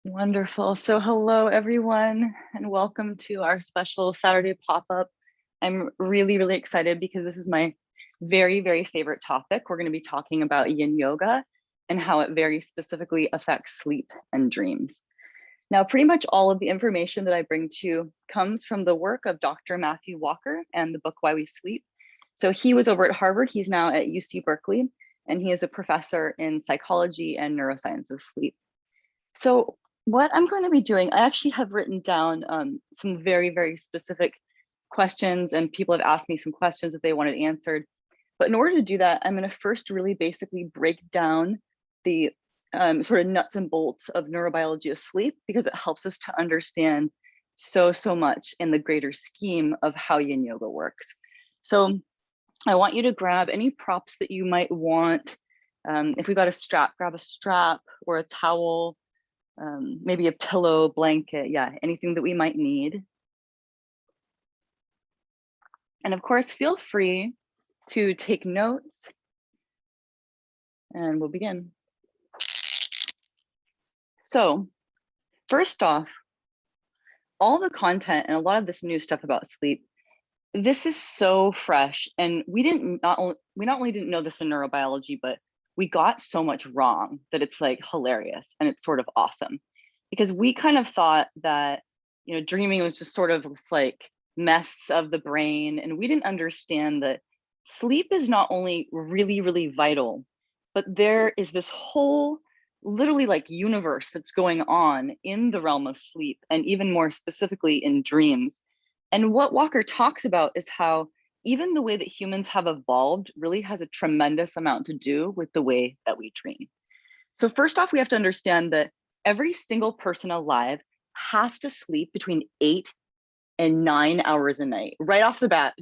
Wonderful. So hello, everyone, and welcome to our special Saturday pop-up. I'm really, really excited because this is my very, very favorite topic. We're going to be talking about yin yoga and how it very specifically affects sleep and dreams. Now, pretty much all of the information that I bring to you comes from the work of Dr. Matthew Walker and the book Why We Sleep. So he was over at Harvard. He's now at UC Berkeley, and he is a professor in psychology and neuroscience of sleep. So what I'm going to be doing, I actually have written down some very, very specific questions, and people have asked me some questions that they wanted answered. But in order to do that, I'm going to first really basically break down the sort of nuts and bolts of neurobiology of sleep, because it helps us to understand so much in the greater scheme of how yin yoga works. So I want you to grab any props that you might want. If we've got a strap, grab a strap or a towel, maybe a pillow, blanket, yeah, anything that we might need. And of course, feel free to take notes, and we'll begin. So first off, all the content and a lot of this new stuff about sleep, this is so fresh, and we not only didn't know this in neurobiology, but we got so much wrong that it's like hilarious, and it's sort of awesome, because we kind of thought that, you know, dreaming was just sort of this like mess of the brain, and we didn't understand that sleep is not only really, really vital, but there is this whole literally like universe that's going on in the realm of sleep, and even more specifically in dreams. And what Walker talks about is how even the way that humans have evolved really has a tremendous amount to do with the way that we dream. So first off, we have to understand that every single person alive has to sleep between 8 and 9 hours a night. Right off the bat,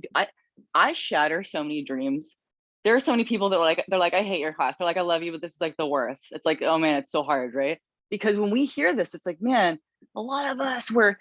I shatter so many dreams. There are so many people that they're like, I hate your class. They're like, I love you, but this is like the worst. It's like, oh man, it's so hard, right? Because when we hear this, it's like, man, a lot of us we're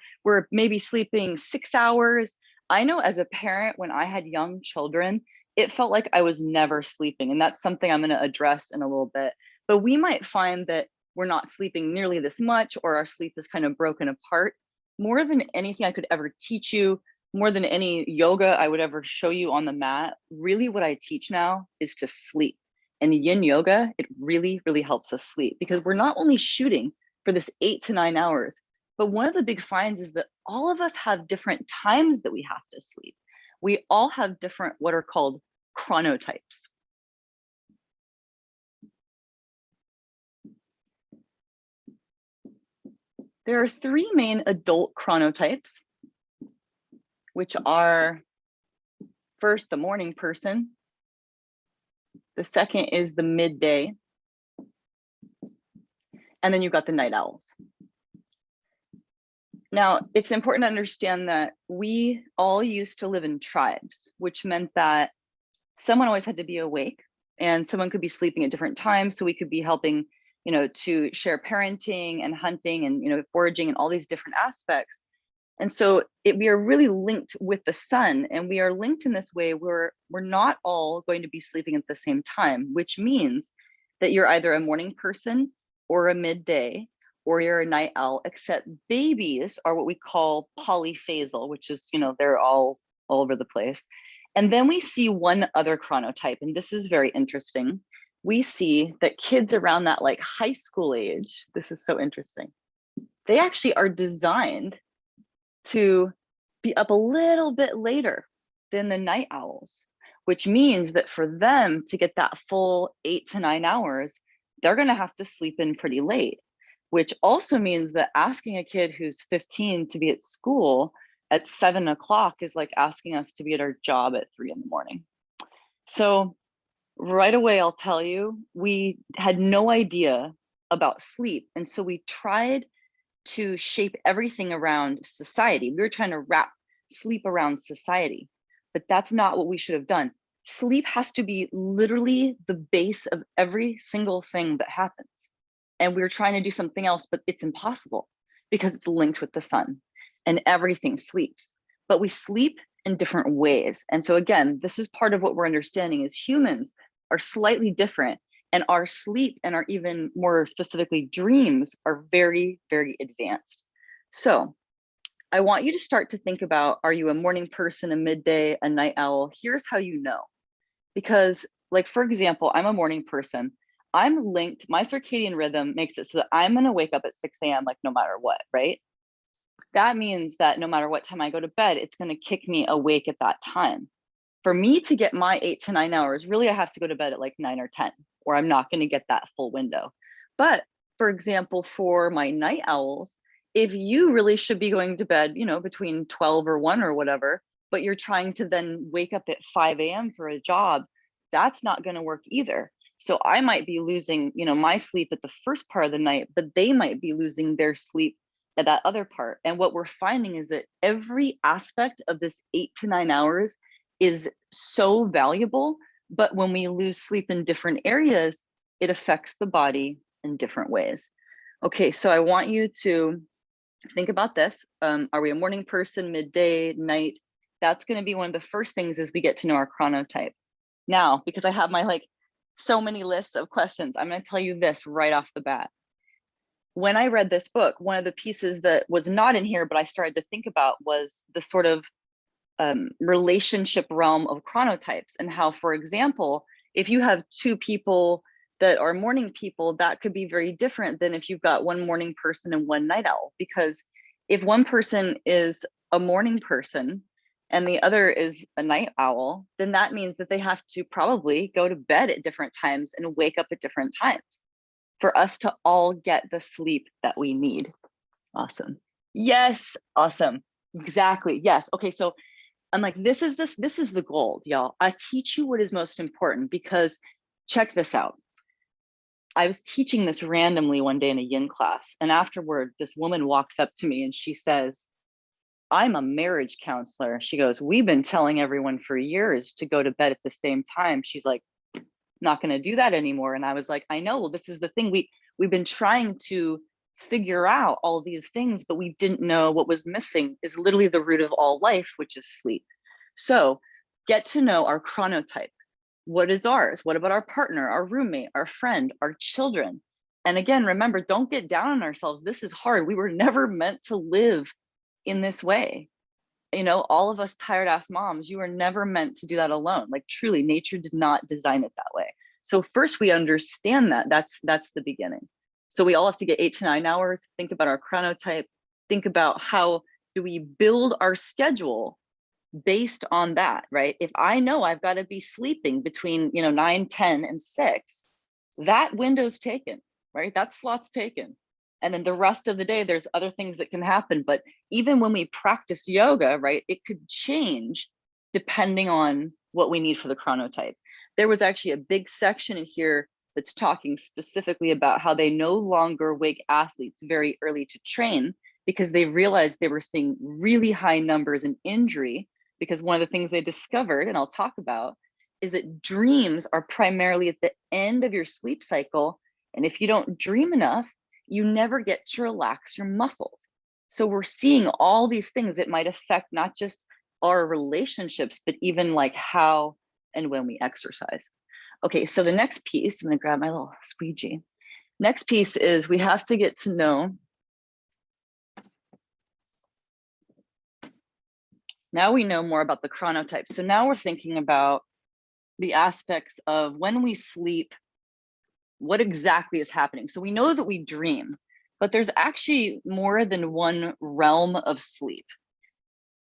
maybe sleeping 6 hours. I know as a parent, when I had young children, it felt like I was never sleeping. And that's something I'm going to address in a little bit. But we might find that we're not sleeping nearly this much, or our sleep is kind of broken apart. More than anything I could ever teach you, more than any yoga I would ever show you on the mat, really what I teach now is to sleep. And yin yoga, it really, really helps us sleep, because we're not only shooting for this 8 to 9 hours, but one of the big finds is that all of us have different times that we have to sleep. We all have different, what are called chronotypes. There are 3 main adult chronotypes, which are first, the morning person. The second is the midday. And then you've got the night owls. Now, it's important to understand that we all used to live in tribes, which meant that someone always had to be awake, and someone could be sleeping at different times. So we could be helping, you know, to share parenting and hunting and, you know, foraging and all these different aspects. And so we are really linked with the sun, and we are linked in this way where we're not all going to be sleeping at the same time, which means that you're either a morning person or a midday, or you're a night owl, except babies are what we call polyphasal, which is, you know, they're all over the place. And then we see one other chronotype, and this is very interesting. We see that kids around that like high school age, this is so interesting, they actually are designed to be up a little bit later than the night owls, which means that for them to get that full 8 to 9 hours, they're going to have to sleep in pretty late, which also means that asking a kid who's 15 to be at school at 7 o'clock is like asking us to be at our job at 3 in the morning. So right away, I'll tell you, we had no idea about sleep. And so we tried to shape everything around society. We were trying to wrap sleep around society, but that's not what we should have done. Sleep has to be literally the base of every single thing that happens. And we were trying to do something else, but it's impossible because it's linked with the sun and everything sleeps. But we sleep in different ways. And so again, this is part of what we're understanding is humans are slightly different, And our sleep and our even more specifically dreams are very, very advanced. So I want you to start to think about, are you a morning person, a midday, a night owl? Here's how you know. Because like, for example, I'm a morning person. I'm linked, my circadian rhythm makes it so that I'm gonna wake up at 6 a.m. like no matter what, right? That means that no matter what time I go to bed, it's gonna kick me awake at that time. For me to get my 8 to 9 hours, really I have to go to bed at like 9 or 10, or I'm not gonna get that full window. But for example, for my night owls, if you really should be going to bed, you know, between 12 or 1 or whatever, but you're trying to then wake up at 5 a.m. for a job, that's not going to work either. So I might be losing, you know, my sleep at the first part of the night, but they might be losing their sleep at that other part. And what we're finding is that every aspect of this 8 to 9 hours is so valuable, but when we lose sleep in different areas, it affects the body in different ways. Okay, so I want you to think about this. Are we a morning person, midday, night? That's going to be one of the first things as we get to know our chronotype. Now, because I have my like so many lists of questions, I'm going to tell you this right off the bat. When I read this book, one of the pieces that was not in here, but I started to think about was the sort of relationship realm of chronotypes, and how, for example, if you have two people that are morning people, that could be very different than if you've got one morning person and one night owl. Because if one person is a morning person and the other is a night owl, then that means that they have to probably go to bed at different times and wake up at different times for us to all get the sleep that we need. Awesome. Yes, awesome. Exactly. Yes. Okay, so I'm like, this is the gold, y'all. I teach you what is most important, because check this out. I was teaching this randomly one day in a yin class, and afterward, this woman walks up to me and she says, I'm a marriage counselor. She goes, we've been telling everyone for years to go to bed at the same time. She's like, not going to do that anymore. And I was like, I know, well, this is the thing. We've been trying to figure out all these things, but we didn't know what was missing is literally the root of all life, which is sleep. So get to know our chronotype. What is ours? What about our partner, our roommate, our friend, our children? And again, remember, don't get down on ourselves. This is hard. We were never meant to live in this way. You know, all of us tired ass moms, you were never meant to do that alone. Like truly, nature did not design it that way. So first we understand that. That's the beginning. So we all have to get 8 to 9 hours. Think about our chronotype. Think about how do we build our schedule based on that, right? If I know I've got to be sleeping between, you know, 9, 10, and 6, that window's taken, right? That slot's taken. And then the rest of the day, there's other things that can happen. But even when we practice yoga, right, it could change depending on what we need for the chronotype. There was actually a big section in here that's talking specifically about how they no longer wake athletes very early to train, because they realized they were seeing really high numbers in injury. Because one of the things they discovered, and I'll talk about, is that dreams are primarily at the end of your sleep cycle. And if you don't dream enough, you never get to relax your muscles. So we're seeing all these things that might affect not just our relationships, but even like how and when we exercise. Okay, so the next piece, I'm gonna grab my little squeegee. Next piece is we have to get to know. Now we know more about the chronotype. So now we're thinking about the aspects of when we sleep, what exactly is happening. So we know that we dream, but there's actually more than one realm of sleep.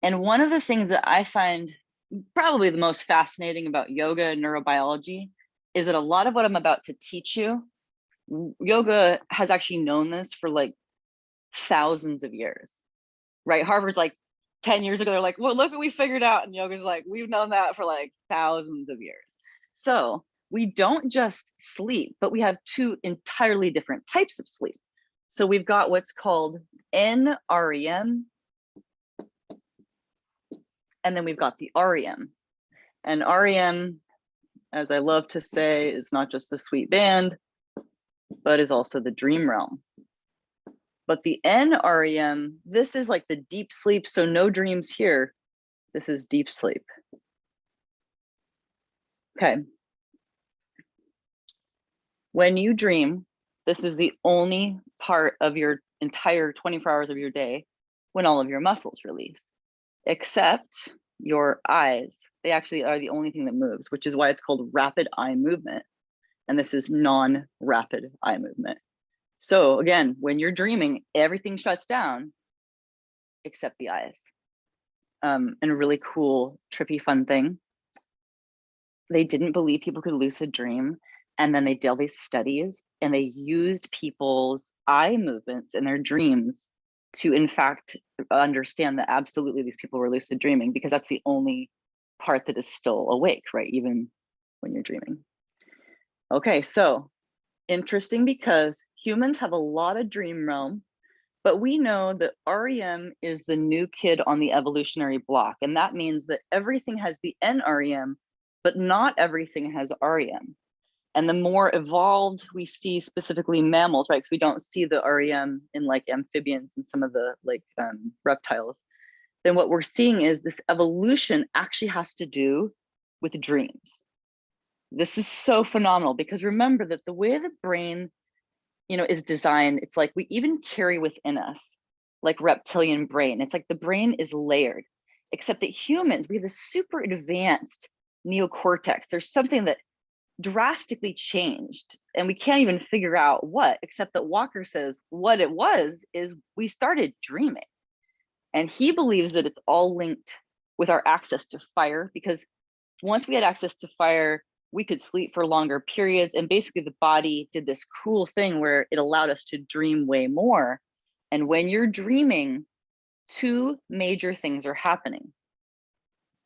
And one of the things that I find probably the most fascinating about yoga and neurobiology is that a lot of what I'm about to teach you, yoga has actually known this for like thousands of years, right? Harvard's like 10 years ago, they're like, well, look what we figured out. And yoga's like, we've known that for like thousands of years. So we don't just sleep, but we have two entirely different types of sleep. So we've got what's called NREM, and then we've got the REM. And REM, as I love to say, is not just a sweet band, but is also the dream realm. But the NREM, this is like the deep sleep, so no dreams here. This is deep sleep. Okay. When you dream, this is the only part of your entire 24 hours of your day when all of your muscles release, except your eyes. They actually are the only thing that moves, which is why it's called rapid eye movement. And this is non-rapid eye movement. So again, when you're dreaming, everything shuts down except the eyes. And a really cool, trippy, fun thing. They didn't believe people could lucid dream. And then they did all these studies and they used people's eye movements in their dreams to, in fact, understand that absolutely these people were lucid dreaming, because that's the only part that is still awake, right? Even when you're dreaming. Okay, so interesting, because humans have a lot of dream realm, but we know that REM is the new kid on the evolutionary block. And that means that everything has the NREM, but not everything has REM. And the more evolved we see, specifically mammals, right? Because we don't see the REM in like amphibians and some of the like reptiles. Then what we're seeing is this evolution actually has to do with dreams. This is so phenomenal, because remember that the way the brain, is designed, it's like we even carry within us like reptilian brain. It's like the brain is layered, except that humans, we have this super advanced neocortex. There's something that drastically changed and we can't even figure out what, except that Walker says what it was is we started dreaming. And he believes that it's all linked with our access to fire, because once we had access to fire, we could sleep for longer periods. And basically the body did this cool thing where it allowed us to dream way more. And when you're dreaming, two major things are happening.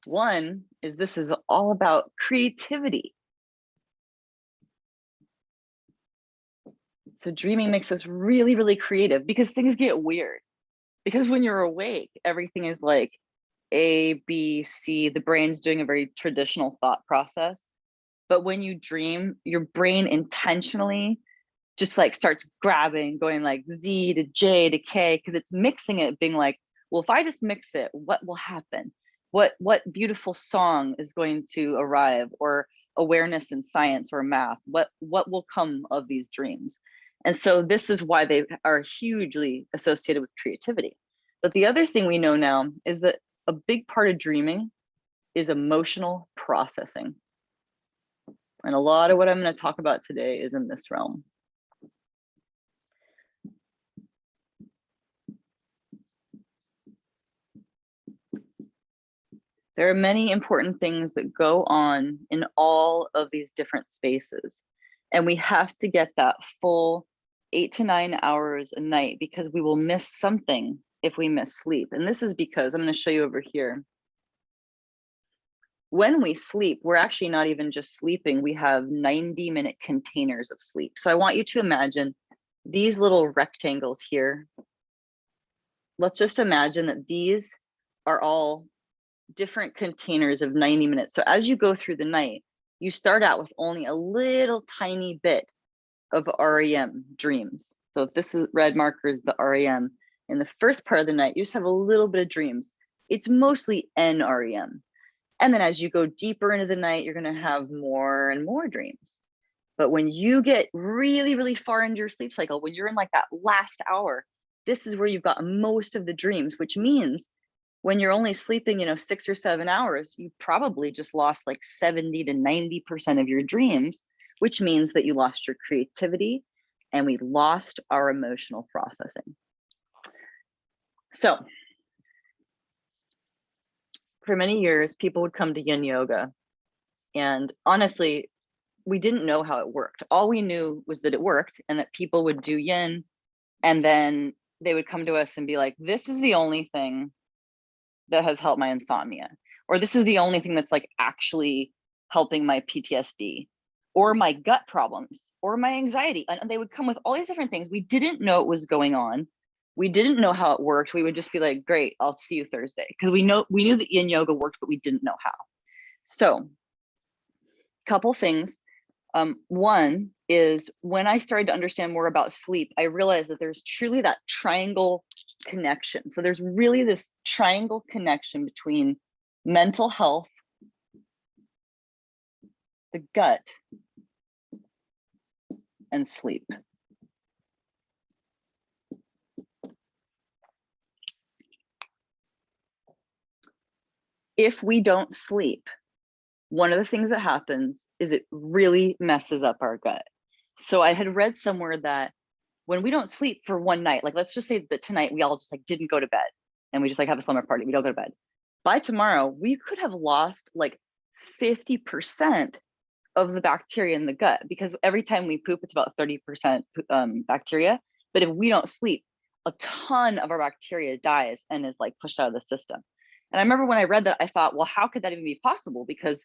One is this is all about creativity. So dreaming makes us really, really creative, because things get weird. Because when you're awake, everything is like A, B, C. The brain's doing a very traditional thought process. But when you dream, your brain intentionally just like starts grabbing, going like Z to J to K, because it's mixing it, being like, well, if I just mix it, what will happen? What beautiful song is going to arrive, or awareness in science or math? What will come of these dreams? And so this is why they are hugely associated with creativity. But the other thing we know now is that a big part of dreaming is emotional processing. And a lot of what I'm going to talk about today is in this realm. There are many important things that go on in all of these different spaces. And we have to get that full 8 to 9 hours a night, because we will miss something if we miss sleep. And this is because I'm going to show you over here. When we sleep, we're actually not even just sleeping. We have 90-minute containers of sleep. So I want you to imagine these little rectangles here. Let's just imagine that these are all different containers of 90 minutes. So as you go through the night, you start out with only a little tiny bit of REM dreams. So if this is red marker is the REM, in the first part of the night, you just have a little bit of dreams. It's mostly NREM. And then as you go deeper into the night, you're going to have more and more dreams. But when you get really, really far into your sleep cycle, when you're in like that last hour, this is where you've got most of the dreams, which means when you're only sleeping, 6 or 7 hours, you probably just lost like 70 to 90% of your dreams, which means that you lost your creativity and we lost our emotional processing. So for many years, people would come to yin yoga. And honestly, we didn't know how it worked. All we knew was that it worked and that people would do yin. And then they would come to us and be like, this is the only thing that has helped my insomnia, or this is the only thing that's like actually helping my PTSD or my gut problems or my anxiety. And they would come with all these different things. We didn't know what was going on. We didn't know how it worked. We would just be like, great, I'll see you Thursday. Because we knew that yin yoga worked, but we didn't know how. So couple things. One is when I started to understand more about sleep, I realized that there's truly that triangle connection. So there's really this triangle connection between mental health, the gut, and sleep. If we don't sleep, one of the things that happens is it really messes up our gut. So I had read somewhere that when we don't sleep for one night, like let's just say that tonight we all just like didn't go to bed and we just like have a slumber party, we don't go to bed. By tomorrow, we could have lost like 50% of the bacteria in the gut, because every time we poop, it's about 30% bacteria. But if we don't sleep, a ton of our bacteria dies and is like pushed out of the system. And I remember when I read that, I thought, well, how could that even be possible? Because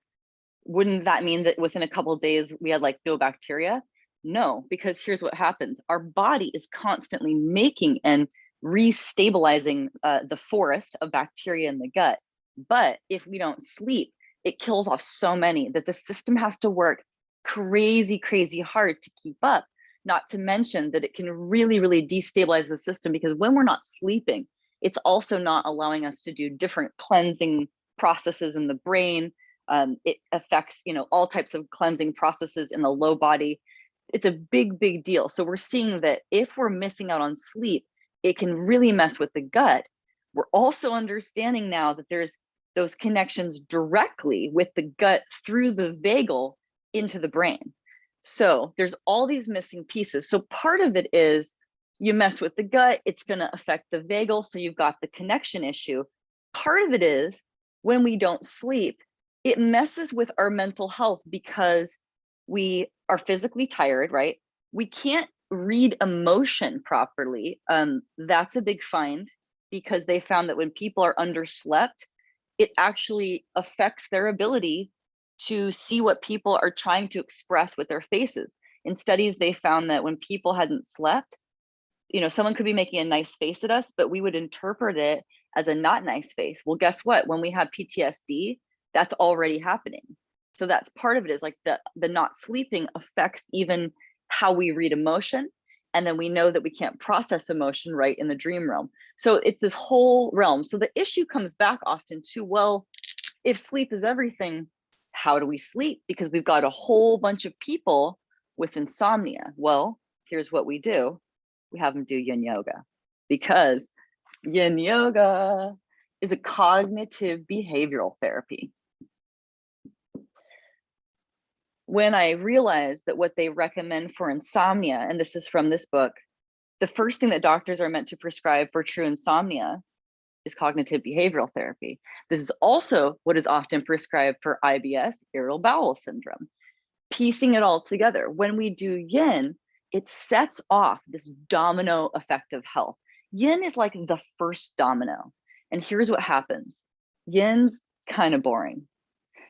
wouldn't that mean that within a couple of days we had like no bacteria? No, because here's what happens. Our body is constantly making and restabilizing the forest of bacteria in the gut. But if we don't sleep, it kills off so many that the system has to work crazy, crazy hard to keep up. Not to mention that it can really, really destabilize the system, because when we're not sleeping, it's also not allowing us to do different cleansing processes in the brain. It affects, all types of cleansing processes in the low body. It's a big, big deal. So we're seeing that if we're missing out on sleep, it can really mess with the gut. We're also understanding now that there's those connections directly with the gut through the vagal into the brain. So there's all these missing pieces. So part of it is you mess with the gut, it's going to affect the vagal. So you've got the connection issue. Part of it is when we don't sleep, it messes with our mental health because we are physically tired, right? We can't read emotion properly. That's a big find, because they found that when people are underslept, it actually affects their ability to see what people are trying to express with their faces. In studies, they found that when people hadn't slept, someone could be making a nice face at us, but we would interpret it as a not nice face. Well, guess what? When we have PTSD, that's already happening. So that's part of it, is like the not sleeping affects even how we read emotion. And then we know that we can't process emotion right in the dream realm. So it's this whole realm. So the issue comes back often to, well, if sleep is everything, how do we sleep? Because we've got a whole bunch of people with insomnia. Well, here's what we do. We have them do yin yoga, because yin yoga is a cognitive behavioral therapy. When I realized that what they recommend for insomnia, and this is from this book, the first thing that doctors are meant to prescribe for true insomnia is cognitive behavioral therapy. This is also what is often prescribed for IBS, irritable bowel syndrome. Piecing it all together, when we do yin, it sets off this domino effect of health. Yin is like the first domino. And here's what happens. Yin's kind of boring.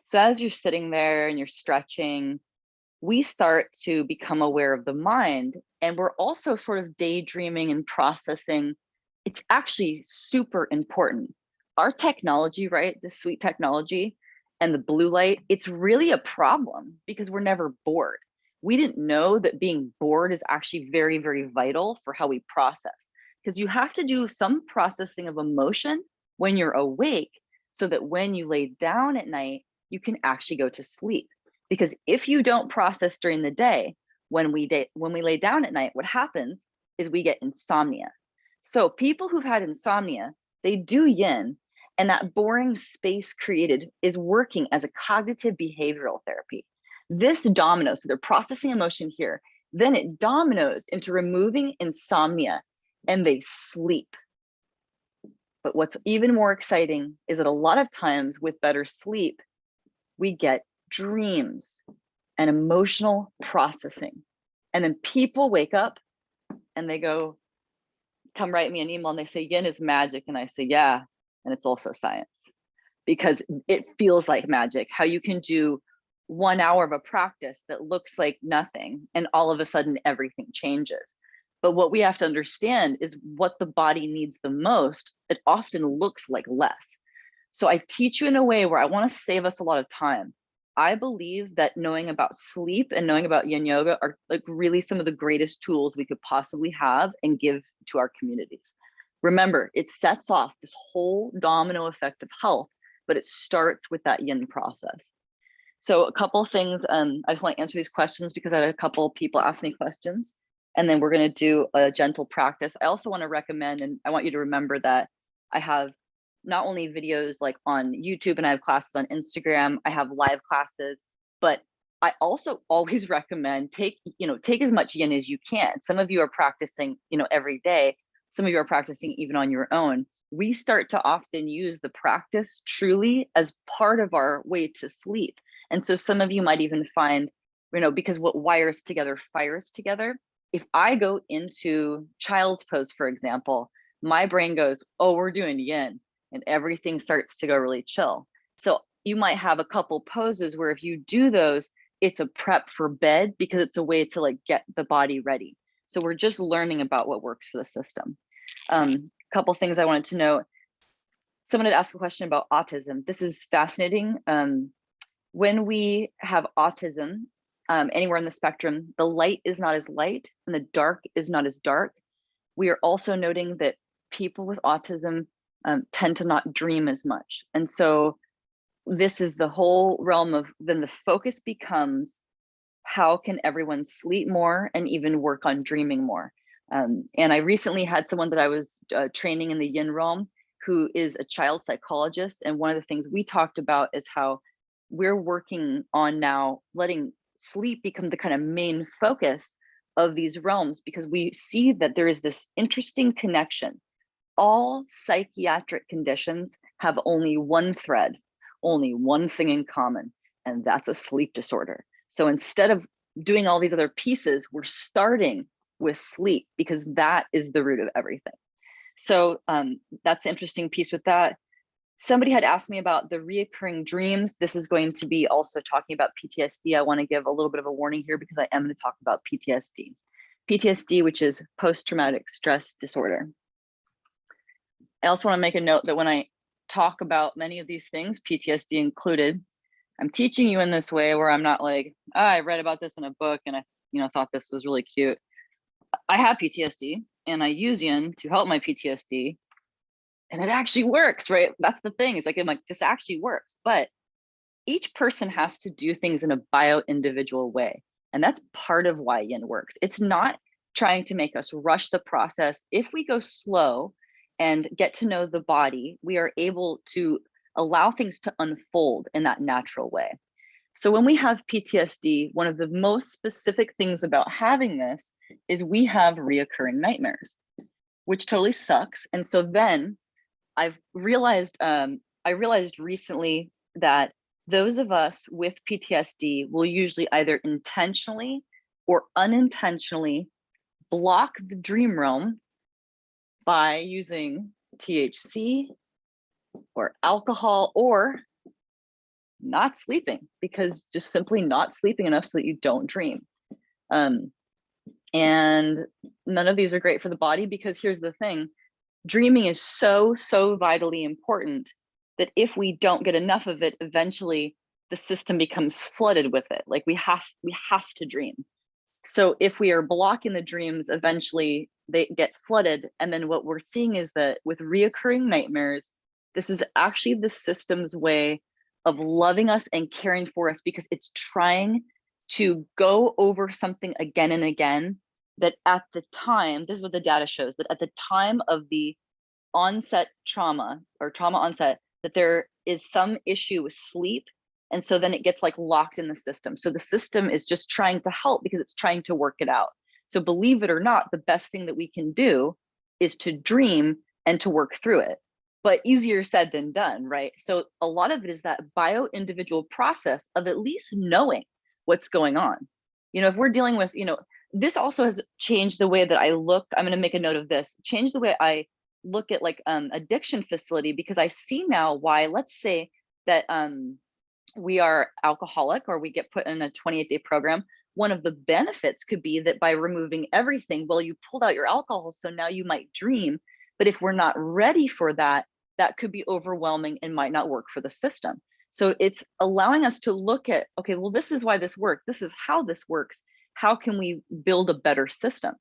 So as you're sitting there and you're stretching, we start to become aware of the mind, and we're also sort of daydreaming and processing. It's actually super important. Our technology, right? This sweet technology and the blue light, it's really a problem because we're never bored. We didn't know that being bored is actually very, very vital for how we process, because you have to do some processing of emotion when you're awake, so that when you lay down at night, you can actually go to sleep. Because if you don't process during the day, when we lay down at night, what happens is we get insomnia. So people who've had insomnia, they do yin, and that boring space created is working as a cognitive behavioral therapy. This dominoes, so they're processing emotion here, then it dominoes into removing insomnia, and they sleep. But what's even more exciting is that a lot of times with better sleep, we get dreams and emotional processing. And then people wake up and they go, come write me an email, and they say, yin is magic. And I say, yeah, and it's also science, because it feels like magic, how you can do 1 hour of a practice that looks like nothing, and all of a sudden everything changes. But what we have to understand is what the body needs the most, it often looks like less. So I teach you in a way where I want to save us a lot of time. I believe that knowing about sleep and knowing about yin yoga are like really some of the greatest tools we could possibly have and give to our communities. Remember, it sets off this whole domino effect of health, but it starts with that yin process. So a couple things, I just want to answer these questions because I had a couple people ask me questions, and then we're going to do a gentle practice. I also want to recommend, and I want you to remember that I have not only videos like on YouTube, and I have classes on Instagram, I have live classes, but I also always recommend take as much yin as you can. Some of you are practicing, every day. Some of you are practicing even on your own. We start to often use the practice truly as part of our way to sleep. And so some of you might even find, because what wires together fires together. If I go into child's pose, for example, my brain goes, oh, we're doing yin, and everything starts to go really chill. So you might have a couple poses where if you do those, it's a prep for bed because it's a way to like get the body ready. So we're just learning about what works for the system. Couple things I wanted to know. Someone had asked a question about autism. This is fascinating. When we have autism, anywhere in the spectrum, the light is not as light and the dark is not as dark. We are also noting that people with autism tend to not dream as much. And so this is the whole realm of, then the focus becomes, how can everyone sleep more and even work on dreaming more? And I recently had someone that I was training in the yin realm who is a child psychologist. And one of the things we talked about is how we're working on now letting sleep become the kind of main focus of these realms, because we see that there is this interesting connection. All psychiatric conditions have only one thread, only one thing in common, and that's a sleep disorder. So instead of doing all these other pieces, we're starting with sleep because that is the root of everything. So that's the interesting piece with that. Somebody had asked me about the reoccurring dreams. This is going to be also talking about PTSD. I want to give a little bit of a warning here because I am going to talk about PTSD. PTSD, which is post-traumatic stress disorder. I also want to make a note that when I talk about many of these things, PTSD included, I'm teaching you in this way where I'm not like, oh, I read about this in a book and I thought this was really cute. I have PTSD and I use yin to help my PTSD, and it actually works, right? That's the thing. It's like, I'm like, this actually works, but each person has to do things in a bio-individual way. And that's part of why yin works. It's not trying to make us rush the process. If we go slow and get to know the body, we are able to allow things to unfold in that natural way. So when we have PTSD, one of the most specific things about having this is we have reoccurring nightmares, which totally sucks. And so then I realized recently that those of us with PTSD will usually either intentionally or unintentionally block the dream realm by using THC or alcohol or not sleeping, because just simply not sleeping enough so that you don't dream. And none of these are great for the body, because here's the thing, dreaming is so vitally important that if we don't get enough of it, eventually the system becomes flooded with it. Like we have to dream. So if we are blocking the dreams, eventually they get flooded. And then what we're seeing is that with reoccurring nightmares, this is actually the system's way of loving us and caring for us, because it's trying to go over something again and again that at the time, this is what the data shows, that at the time of the onset trauma or trauma onset, that there is some issue with sleep. And so then it gets like locked in the system. So the system is just trying to help because it's trying to work it out. So believe it or not, the best thing that we can do is to dream and to work through it. But easier said than done, right? So a lot of it is that bio-individual process of at least knowing what's going on. If we're dealing with, this also has changed the way that I look. I'm going to make a note of this, change the way I look at like addiction facility, because I see now why, let's say that we are alcoholic or we get put in a 28-day program. One of the benefits could be that by removing everything, well, you pulled out your alcohol, so now you might dream. But if we're not ready for that, that could be overwhelming and might not work for the system. So it's allowing us to look at, okay, well, this is why this works. This is how this works. How can we build a better system?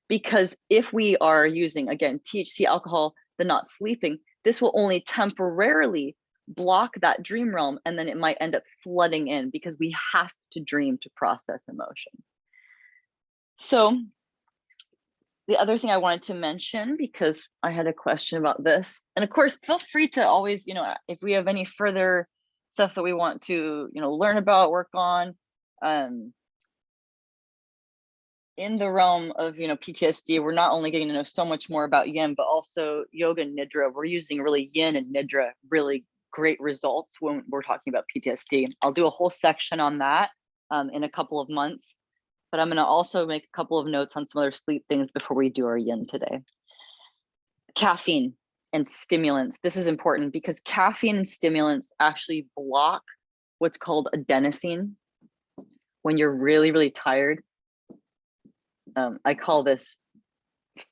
Because if we are using, again, THC, alcohol, the not sleeping, this will only temporarily block that dream realm, and then it might end up flooding in because we have to dream to process emotion. So the other thing I wanted to mention, because I had a question about this, and of course, feel free to always, if we have any further stuff that we want to, learn about, work on, in the realm of, PTSD, we're not only getting to know so much more about yin, but also yoga and nidra. We're using really yin and nidra, really great results when we're talking about PTSD. I'll do a whole section on that in a couple of months, but I'm going to also make a couple of notes on some other sleep things before we do our yin today. Caffeine and stimulants. This is important because caffeine and stimulants actually block what's called adenosine when you're really, really tired. I call this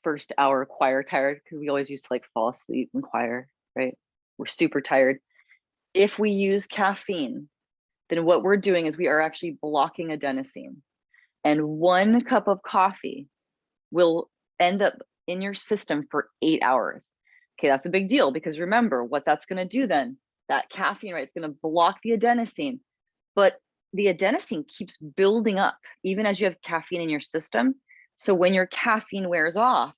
first hour choir tired because we always used to like fall asleep in choir, right? We're super tired. If we use caffeine, then what we're doing is we are actually blocking adenosine. And 1 cup of coffee will end up in your system for 8 hours. Okay, that's a big deal because remember what that's going to do then, that caffeine, right, it's going to block the adenosine, but the adenosine keeps building up even as you have caffeine in your system. So when your caffeine wears off,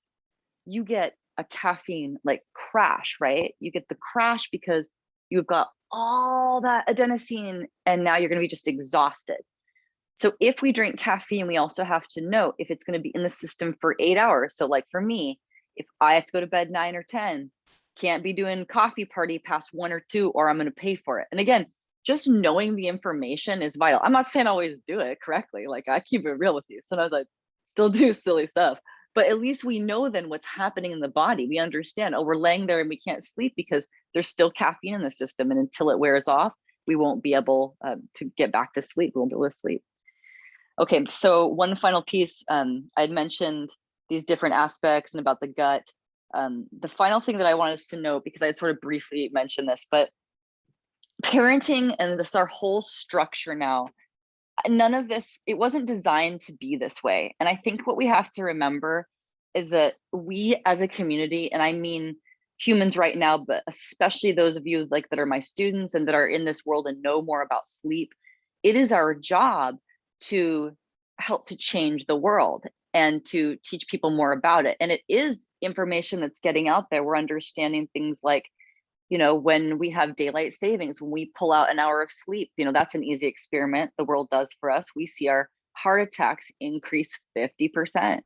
you get a caffeine like crash, right? You get the crash because you've got all that adenosine and now you're going to be just exhausted. So if we drink caffeine, we also have to know if it's going to be in the system for 8 hours. So like for me, if I have to go to bed 9 or 10, can't be doing coffee party past 1 or 2, or I'm going to pay for it. And again, just knowing the information is vital. I'm not saying always do it correctly. Like I keep it real with you. Sometimes I still do silly stuff, but at least we know then what's happening in the body. We understand, oh, we're laying there and we can't sleep because there's still caffeine in the system. And until it wears off, we won't be able to get back to sleep. We won't be able to sleep. Okay, so one final piece, I'd mentioned these different aspects and about the gut. The final thing that I wanted us to note, because I'd sort of briefly mentioned this, but parenting and this our whole structure now, none of this, it wasn't designed to be this way. And I think what we have to remember is that we as a community, and I mean humans right now, but especially those of you like that are my students and that are in this world and know more about sleep, it is our job to help to change the world and to teach people more about it. And it is information that's getting out there. We're understanding things like, when we have daylight savings, when we pull out an hour of sleep, that's an easy experiment the world does for us. We see our heart attacks increase 50%.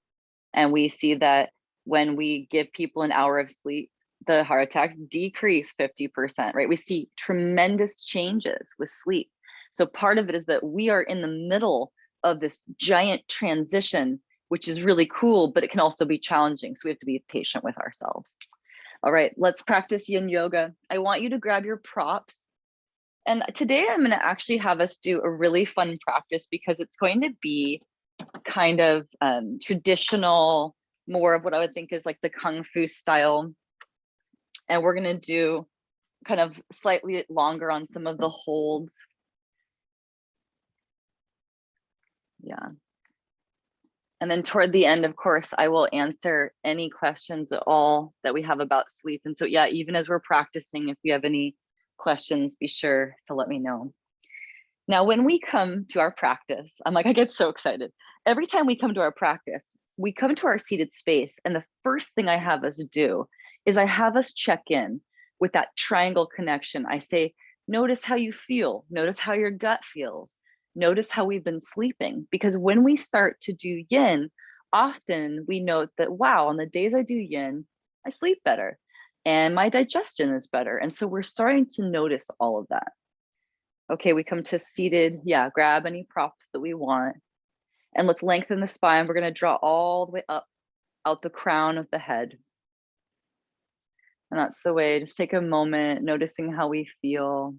And we see that when we give people an hour of sleep, the heart attacks decrease 50%, right? We see tremendous changes with sleep. So part of it is that we are in the middle of this giant transition, which is really cool, but it can also be challenging. So we have to be patient with ourselves. All right, let's practice yin yoga. I want you to grab your props. And today I'm going to actually have us do a really fun practice because it's going to be kind of traditional, more of what I would think is like the Kung Fu style. And we're going to do kind of slightly longer on some of the holds. Yeah. And then toward the end, of course, I will answer any questions at all that we have about sleep. And so, yeah, even as we're practicing, if you have any questions, be sure to let me know. Now, when we come to our practice, I get so excited. Every time we come to our practice, we come to our seated space. And the first thing I have us do is I have us check in with that triangle connection. I say, notice how you feel. Notice how your gut feels. Notice how we've been sleeping. Because when we start to do yin, often we note that, wow, on the days I do yin, I sleep better and my digestion is better. And so we're starting to notice all of that. Okay, we come to seated. Yeah, grab any props that we want. And let's lengthen the spine. We're going to draw all the way up, out the crown of the head. And that's the way. Just take a moment, noticing how we feel.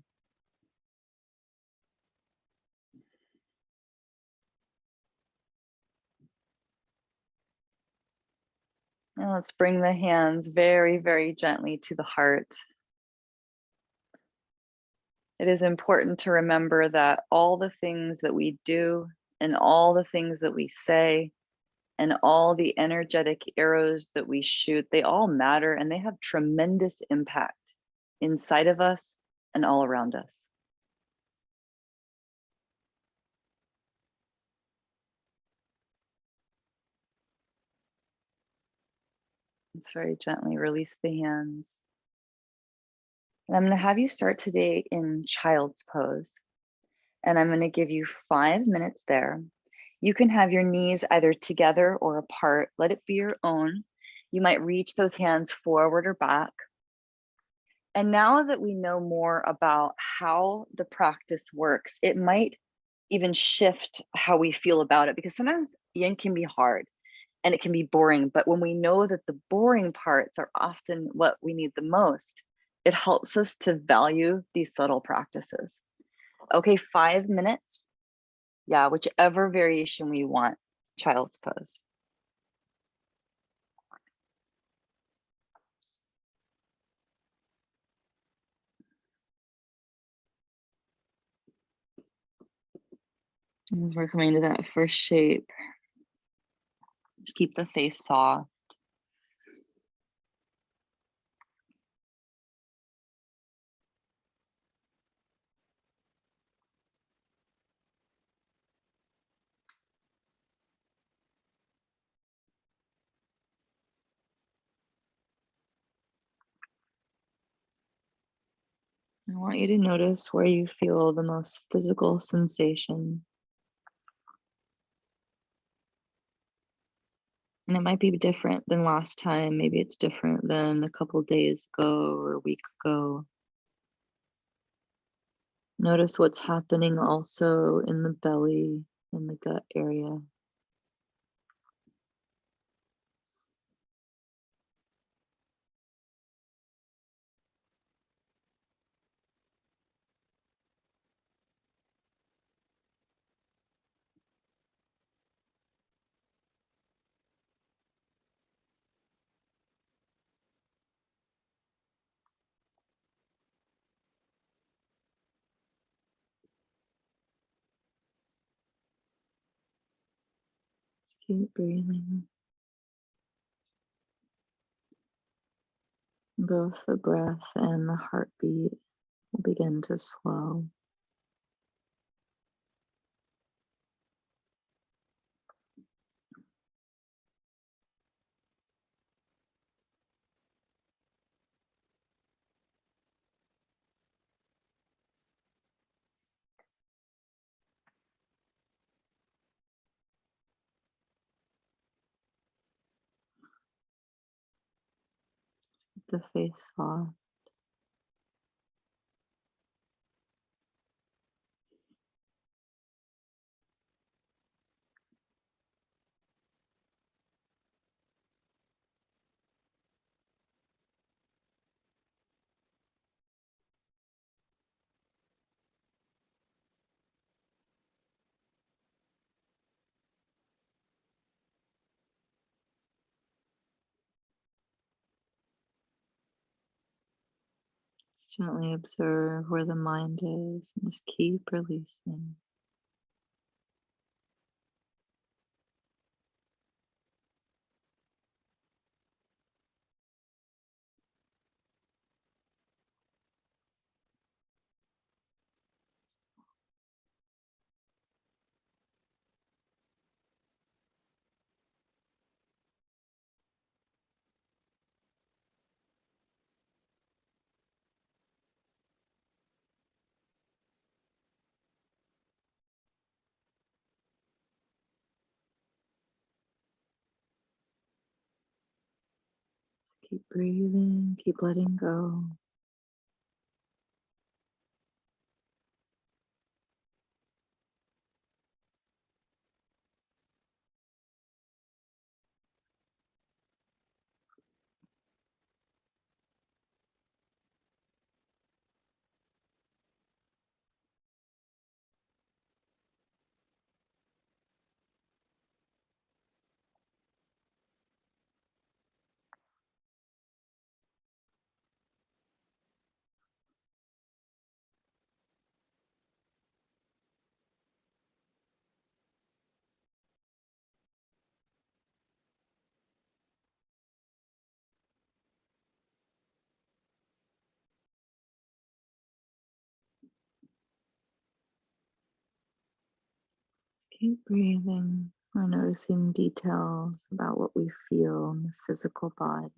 And let's bring the hands very, very gently to the heart. It is important to remember that all the things that we do and all the things that we say and all the energetic arrows that we shoot, they all matter and they have tremendous impact inside of us and all around us. Let's very gently release the hands. And I'm going to have you start today in child's pose. And I'm going to give you 5 minutes there. You can have your knees either together or apart. Let it be your own. You might reach those hands forward or back. And now that we know more about how the practice works, it might even shift how we feel about it, because sometimes yin can be hard and it can be boring. But when we know that the boring parts are often what we need the most, it helps us to value these subtle practices. Okay, 5 minutes. Yeah, whichever variation we want. Child's pose. As we're coming to that first shape, just keep the face soft. I want you to notice where you feel the most physical sensation. And it might be different than last time. Maybe it's different than a couple days ago or a week ago. Notice what's happening also in the belly, in the gut area. Keep breathing. Both the breath and the heartbeat will begin to slow. Keep the face soft. Just gently observe where the mind is and just keep releasing. Keep breathing, keep letting go. Keep breathing. We're noticing details about what we feel in the physical body.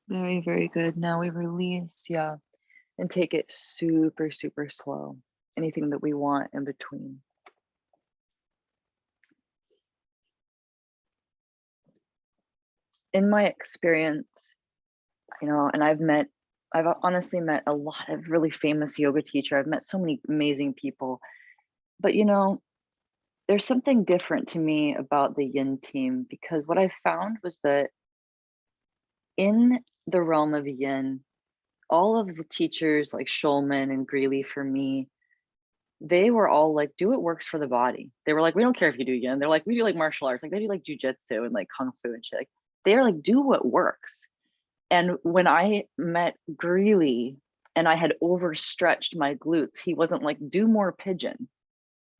Very, very good. Now we release, yeah, and take it super, super slow. Anything that we want in between. In my experience, and I've honestly met a lot of really famous yoga teacher. I've met so many amazing people, but there's something different to me about the yin team because what I found was that in the realm of yin, all of the teachers like Schulman and Greeley for me, they were all like, do what works for the body. They were like, we don't care if you do yin. They're like, we do like martial arts. Like they do like jujitsu and like kung fu and shit. Like, they're like, do what works. And when I met Greeley and I had overstretched my glutes, he wasn't like, do more pigeon.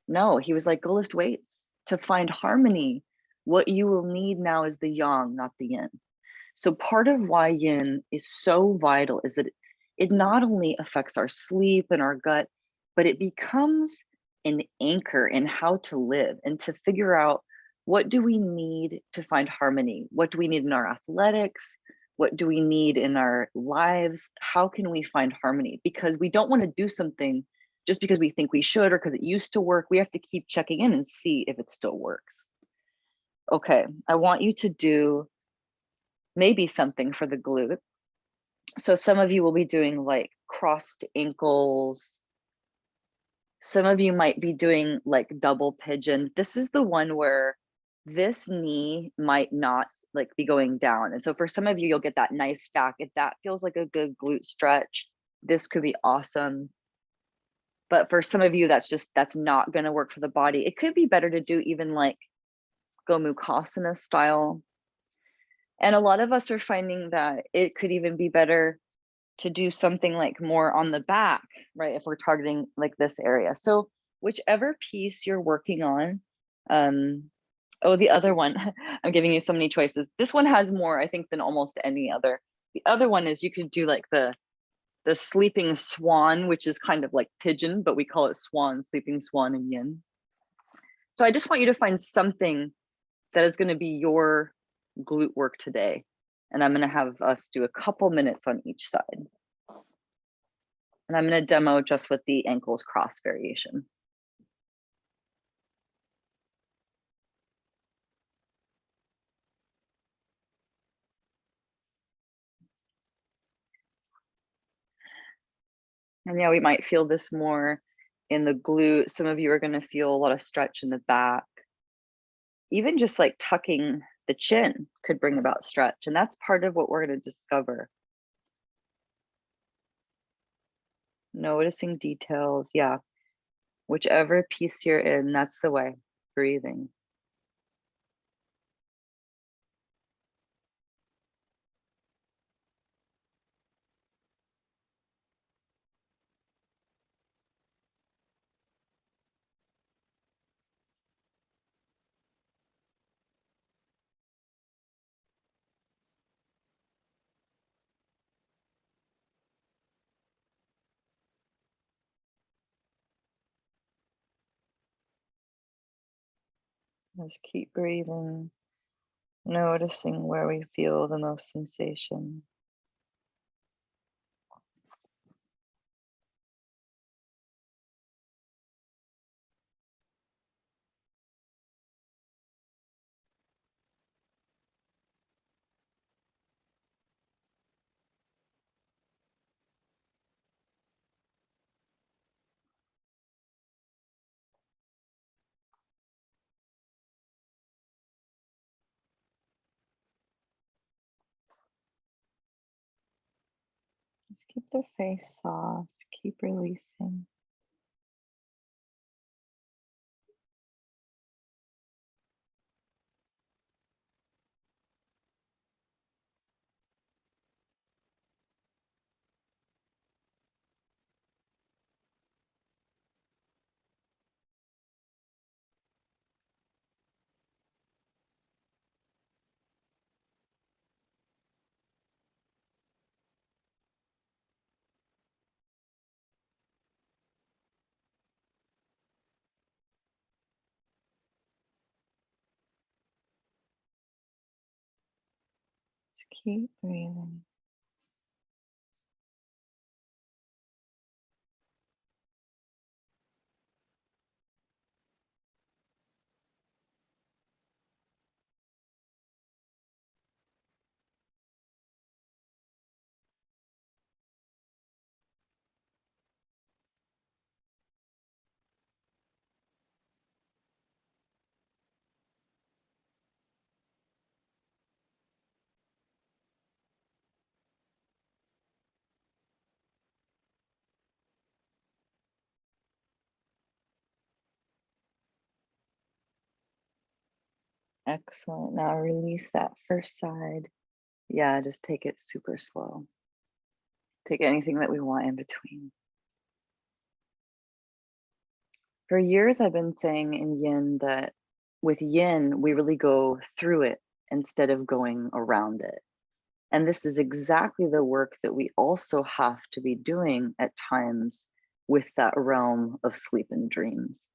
No, he was like, go lift weights to find harmony. What you will need now is the yang, not the yin. So part of why yin is so vital is that it not only affects our sleep and our gut, but it becomes an anchor in how to live and to figure out what do we need to find harmony? What do we need in our athletics? What do we need in our lives? How can we find harmony? Because we don't want to do something just because we think we should or because it used to work. We have to keep checking in and see if it still works. Okay, I want you to do maybe something for the glute. So some of you will be doing like crossed ankles. Some of you might be doing like double pigeon. This is the one where this knee might not like be going down. And so for some of you, you'll get that nice stack. If that feels like a good glute stretch, this could be awesome. But for some of you, that's not going to work for the body. It could be better to do even like Gomukhasana style. And a lot of us are finding that it could even be better to do something like more on the back, right? If we're targeting like this area. So whichever piece you're working on, oh, the other one, I'm giving you so many choices. This one has more, I think, than almost any other. The other one is you could do like the sleeping swan, which is kind of like pigeon, but we call it swan, sleeping swan in yin. So I just want you to find something that is going to be your glute work today. And I'm going to have us do a couple minutes on each side. And I'm going to demo just with the ankles cross variation. And yeah, we might feel this more in the glute. Some of you are going to feel a lot of stretch in the back. Even just like tucking the chin could bring about stretch. And that's part of what we're going to discover. Noticing details. Yeah. Whichever piece you're in, that's the way. Breathing. Just keep breathing. Noticing where we feel the most sensation. Just keep the face soft, keep releasing. Keep breathing. Excellent. Now release that first side. Yeah, just take it super slow. Take anything that we want in between. For years, I've been saying in yin that with yin, we really go through it instead of going around it. And this is exactly the work that we also have to be doing at times with that realm of sleep and dreams.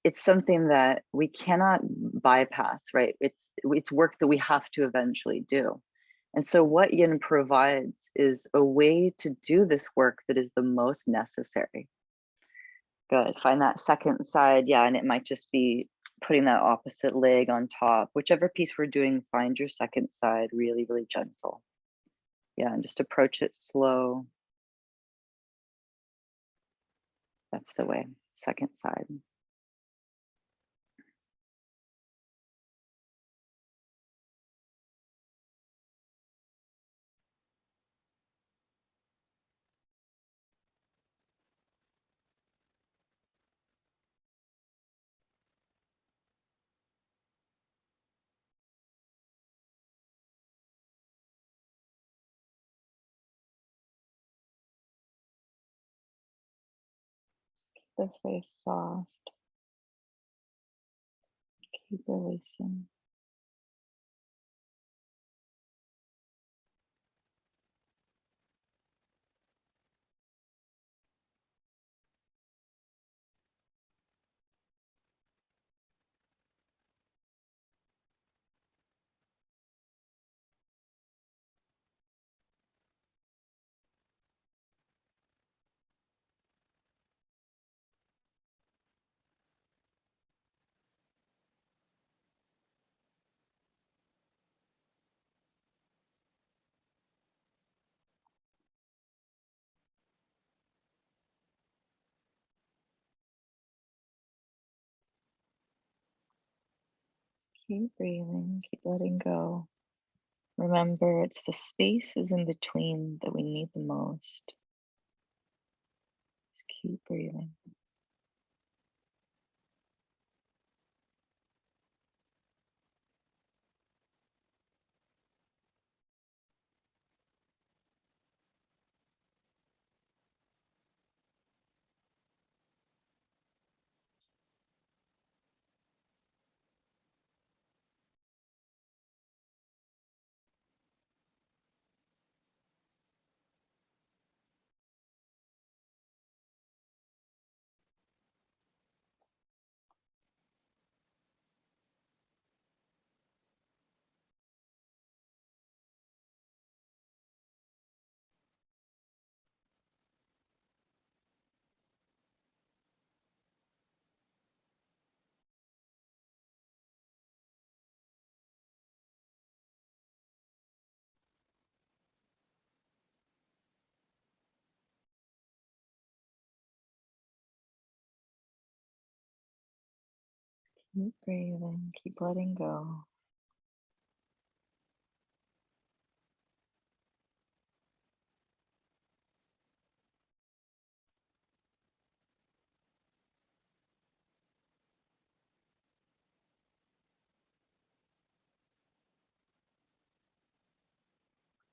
It's something that we cannot bypass, right? It's work that we have to eventually do. And so what yin provides is a way to do this work that is the most necessary. Good. Find that second side. Yeah, and it might just be putting that opposite leg on top. Whichever piece we're doing, find your second side really, really gentle. Yeah, and just approach it slow. That's the way. Second side. Keep the face soft. Keep releasing. Keep breathing. Keep letting go. Remember, it's the spaces in between that we need the most. Just keep breathing. Keep breathing. Keep letting go.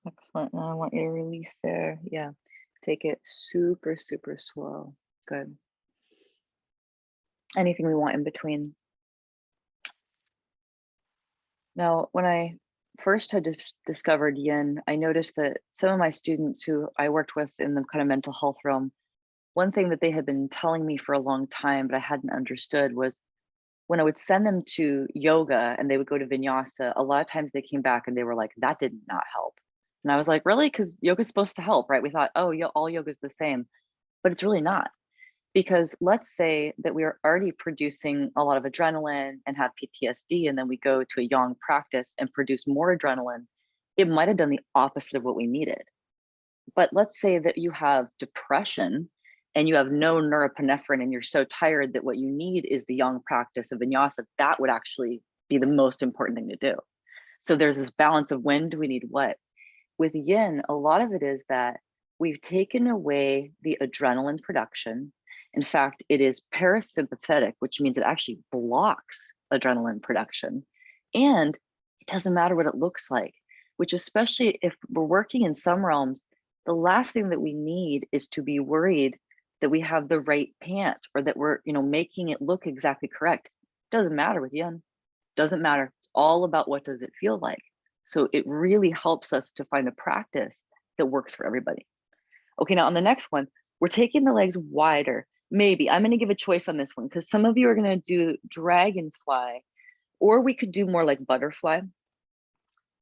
Excellent. Now I want you to release there. Yeah. Take it super, super slow. Good. Anything we want in between. Now, when I first had discovered yin, I noticed that some of my students who I worked with in the kind of mental health realm, one thing that they had been telling me for a long time, but I hadn't understood was when I would send them to yoga and they would go to vinyasa, a lot of times they came back and they were like, that did not help. And I was like, really? Because yoga's supposed to help, right? We thought, oh, all yoga's the same, but it's really not. Because let's say that we are already producing a lot of adrenaline and have PTSD, and then we go to a yang practice and produce more adrenaline. It might have done the opposite of what we needed. But let's say that you have depression and you have no norepinephrine and you're so tired that what you need is the yang practice of vinyasa. That would actually be the most important thing to do. So there's this balance of when do we need what. With yin, a lot of it is that we've taken away the adrenaline production. In fact, it is parasympathetic, which means it actually blocks adrenaline production. And it doesn't matter what it looks like, which, especially if we're working in some realms, the last thing that we need is to be worried that we have the right pants or that we're, making it look exactly correct. Doesn't matter with yin. Doesn't matter. It's all about what does it feel like. So it really helps us to find a practice that works for everybody. Okay, now on the next one, we're taking the legs wider. Maybe I'm going to give a choice on this one because some of you are going to do dragonfly, or we could do more like butterfly.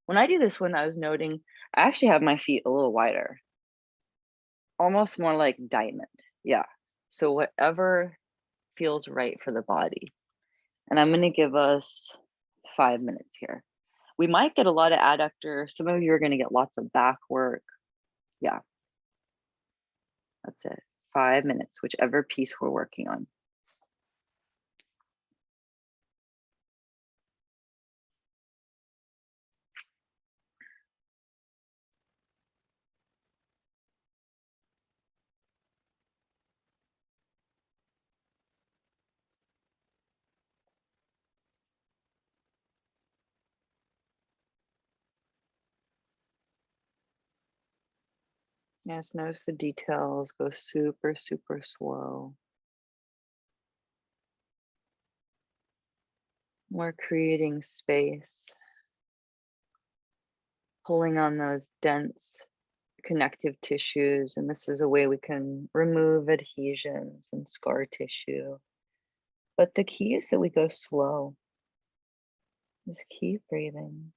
When I do this one, I was noting I actually have my feet a little wider, almost more like diamond. Yeah. So whatever feels right for the body. And I'm going to give us 5 minutes here. We might get a lot of adductor. Some of you are going to get lots of back work. Yeah, that's it. 5 minutes, whichever piece we're working on. Yes, notice the details. Go super, super slow. We're creating space, pulling on those dense connective tissues. And this is a way we can remove adhesions and scar tissue. But the key is that we go slow. Just keep breathing.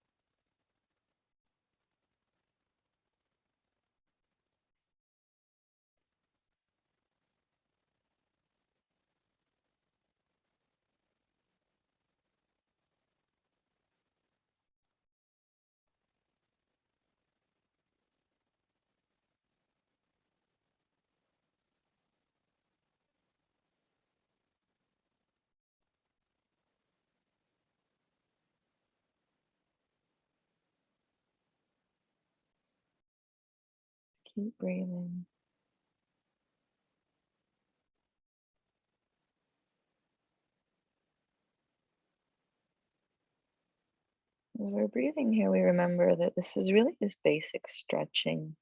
Keep breathing. As we're breathing here, we remember that this is really just basic stretching.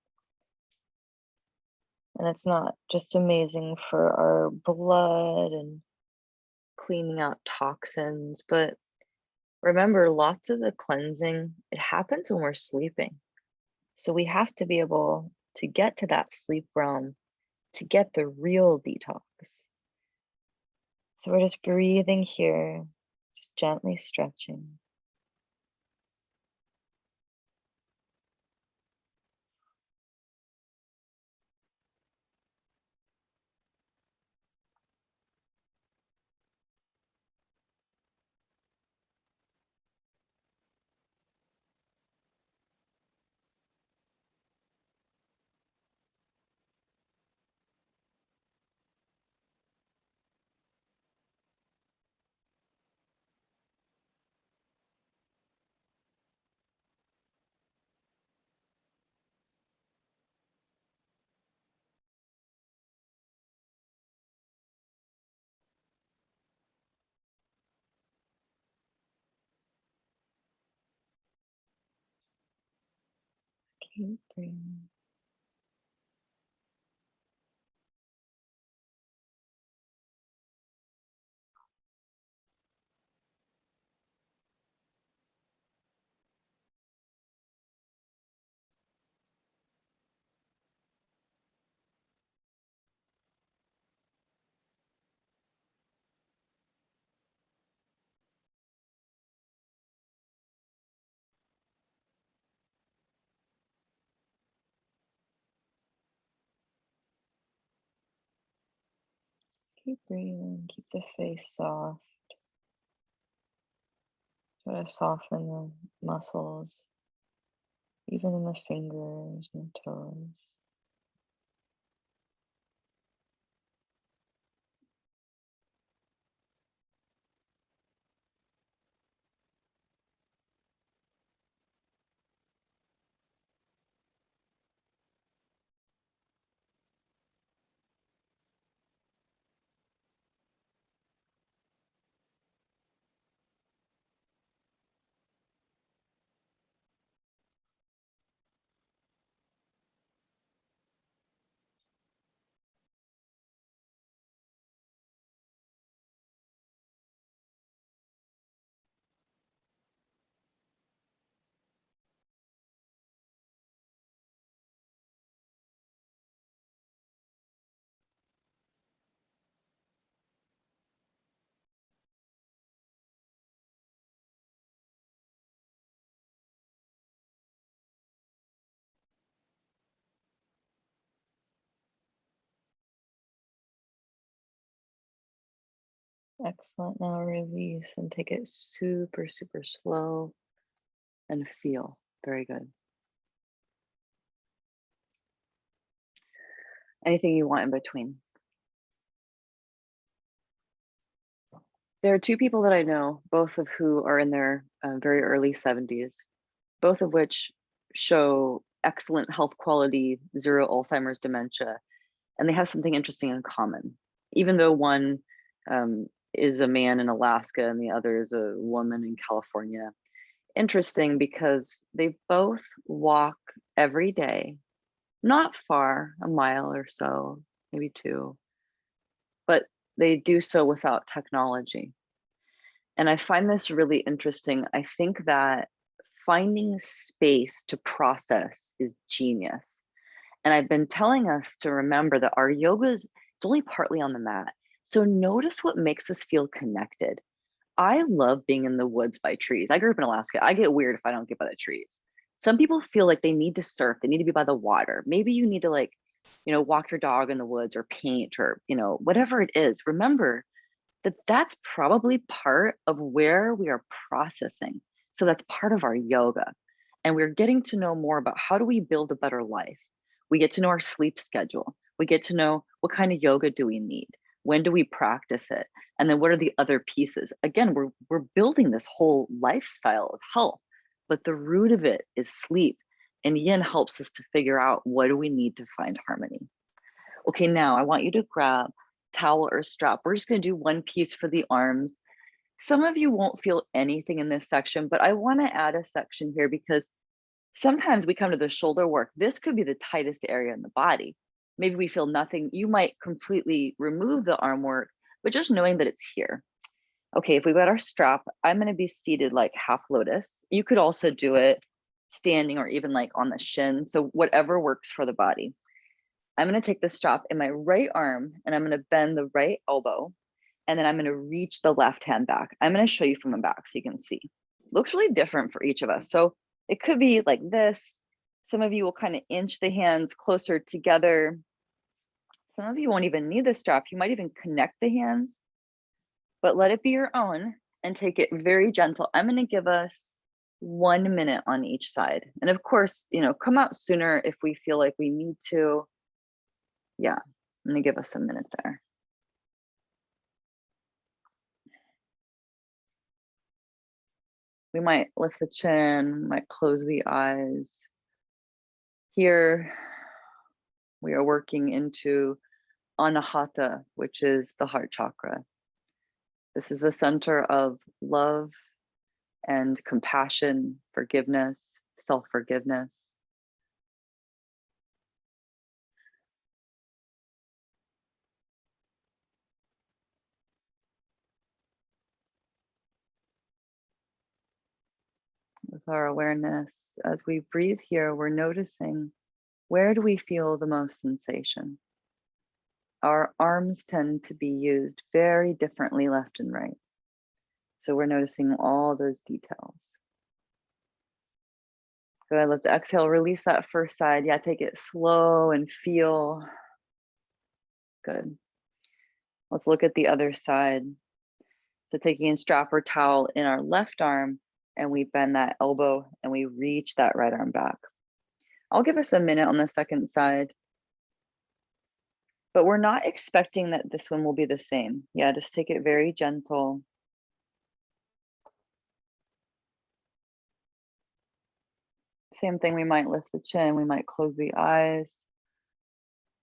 And it's not just amazing for our blood and cleaning out toxins, but remember, lots of the cleansing, it happens when we're sleeping. So we have to be able to get to that sleep realm to get the real detox. So we're just breathing here, just gently stretching. Keep breathing. Keep breathing, keep the face soft. Try to soften the muscles, even in the fingers and toes. Excellent. Now release and take it super, super slow and feel. Very good. Anything you want in between. There are two people that I know, both of who are in their very early 70s, both of which show excellent health quality, zero Alzheimer's dementia, and they have something interesting in common. Even though one is a man in Alaska and the other is a woman in California. Interesting because they both walk every day, not far, a mile or so, maybe 2, but they do so without technology. And I find this really interesting. I think that finding space to process is genius. And I've been telling us to remember that our yoga is it's only partly on the mat. So notice what makes us feel connected. I love being in the woods by trees. I grew up in Alaska. I get weird if I don't get by the trees. Some people feel like they need to surf, they need to be by the water. Maybe you need to walk your dog in the woods or paint or, whatever it is. Remember that that's probably part of where we are processing. So that's part of our yoga. And we're getting to know more about how do we build a better life. We get to know our sleep schedule. We get to know what kind of yoga do we need? When do we practice it? And then what are the other pieces? Again, we're building this whole lifestyle of health, but the root of it is sleep. And yin helps us to figure out what do we need to find harmony. Okay, now I want you to grab towel or strap. We're just going to do one piece for the arms. Some of you won't feel anything in this section, but I want to add a section here because sometimes we come to the shoulder work. This could be the tightest area in the body. Maybe we feel nothing. You might completely remove the arm work, but just knowing that it's here. Okay, if we got our strap, I'm going to be seated like half lotus. You could also do it standing or even like on the shin. So whatever works for the body. I'm going to take the strap in my right arm and I'm going to bend the right elbow. And then I'm going to reach the left hand back. I'm going to show you from the back so you can see. Looks really different for each of us. So it could be like this. Some of you will kind of inch the hands closer together. Some of you won't even need the strap. You might even connect the hands, but let it be your own and take it very gentle. I'm going to give us 1 minute on each side. And of course, come out sooner if we feel like we need to. Yeah, I'm going to give us a minute there. We might lift the chin, might close the eyes. Here, we are working into Anahata, which is the heart chakra. This is the center of love and compassion, forgiveness, self-forgiveness. With our awareness, as we breathe here, we're noticing where do we feel the most sensation? Our arms tend to be used very differently left and right. So we're noticing all those details. Good, let's exhale, release that first side. Yeah, take it slow and feel. Good. Let's look at the other side. So taking a strap or towel in our left arm, and we bend that elbow and we reach that right arm back. I'll give us a minute on the second side, but we're not expecting that this one will be the same. Yeah, just take it very gentle. Same thing, we might lift the chin, we might close the eyes.